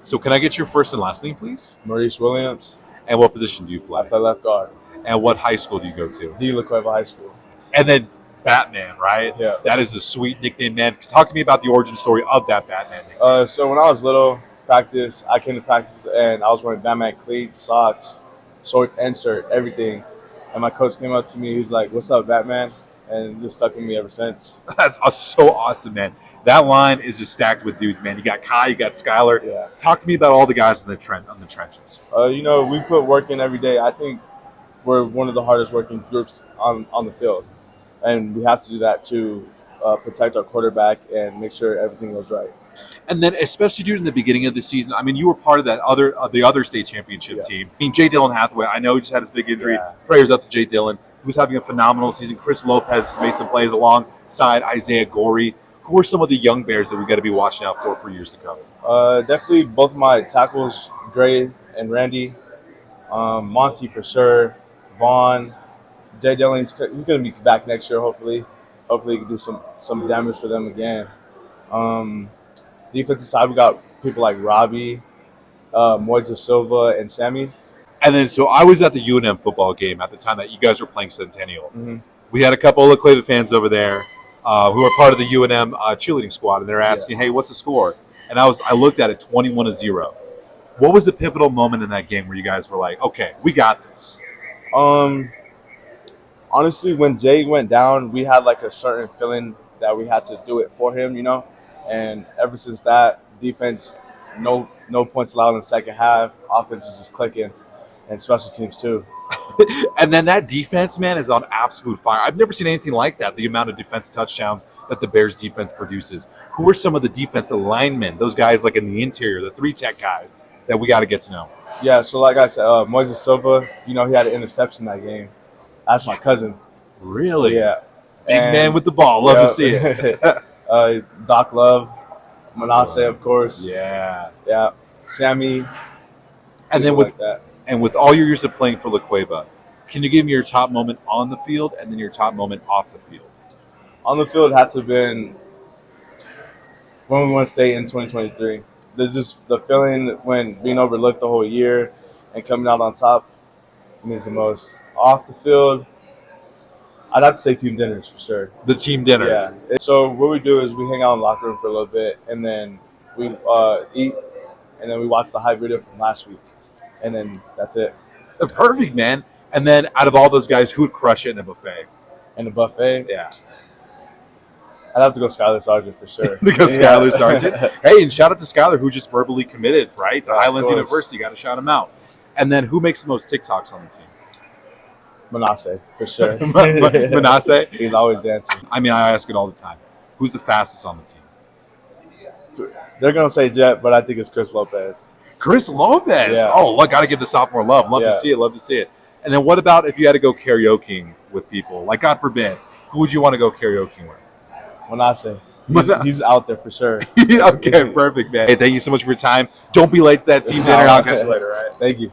So can I get your first and last name, please? Maurice Williams. And what position do you I play? play left guard. And what high school do you go to? The Cueva High School. And then Batman, right? Yeah. That is a sweet nickname, man. Talk to me about the origin story of that Batman nickname. So when I was little, I came to practice and I was wearing Batman cleats, socks, shorts, and shirt, everything. And my coach came up to me. He was like, "What's up, Batman?" And it just stuck with me ever since. That's so awesome, man. That line is just stacked with dudes, man. You got Kai, you got Skylar. Yeah. Talk to me about all the guys on the trenches. We put work in every day. I think we're one of the hardest working groups on the field, and we have to do that to protect our quarterback and make sure everything goes right. And then, especially during the beginning of the season, I mean, you were part of the other state championship team. I mean, Jay Dillon Hathaway, I know he just had his big injury. Yeah. Prayers up to Jay Dillon. He was having a phenomenal season. Chris Lopez made some plays alongside Isaiah Gorey. Who are some of the young Bears that we got to be watching out for years to come? Definitely both of my tackles, Gray and Randy. Monty for sure. Vaughn. Jay Dillon, he's going to be back next year, hopefully. Hopefully he can do some damage for them again. Defensive side, we got people like Robbie, Moises Silva, and Sammy. And then, so I was at the UNM football game at the time that you guys were playing Centennial. Mm-hmm. We had a couple of Cueva fans over there who are part of the UNM cheerleading squad, and they're asking, "Hey, what's the score?" And I looked at it, 21-0. What was the pivotal moment in that game where you guys were like, "Okay, we got this"? Honestly, when Jay went down, we had like a certain feeling that we had to do it for him, And ever since that, defense, no points allowed in the second half. Offense was just clicking, and special teams too. And then that defense, man, is on absolute fire. I've never seen anything like that, the amount of defense touchdowns that the Bears defense produces. Who are some of the defensive linemen, those guys like in the interior, the 3-tech guys that we got to get to know? Yeah, so like I said, Moises Silva, he had an interception that game. That's my cousin. Really? Yeah. Big man with the ball. Love to see it. Doc Love, Manasseh, of course. Yeah. Yeah. Sammy. And then with all your years of playing for La Cueva, can you give me your top moment on the field and then your top moment off the field? On the field had to have been when we won state in 2023. There's just the feeling when being overlooked the whole year and coming out on top means the most. Off the field, I'd have to say team dinners for sure. The team dinners. Yeah. So what we do is we hang out in the locker room for a little bit, and then we eat, and then we watch the high video from last week, and then that's it. Perfect, man. And then out of all those guys, who would crush it in a buffet? In the buffet? Yeah. I'd have to go Skylar Sargent for sure. Because Skylar Sargent. Hey, and shout out to Skylar, who just verbally committed, right? To Highlands University. Got to shout him out. And then who makes the most TikToks on the team? Manasseh, for sure. Manasseh? He's always dancing. I mean, I ask it all the time. Who's the fastest on the team? They're going to say Jet, but I think it's Chris Lopez. Chris Lopez? Yeah. Oh, look, got to give the sophomore love. Love to see it. Love to see it. And then what about if you had to go karaokeing with people? Like, God forbid, who would you want to go karaokeing with? Manasseh. He's out there for sure. Okay, perfect, man. Hey, thank you so much for your time. Don't be late to that team dinner. I'll catch you later, all right? Thank you.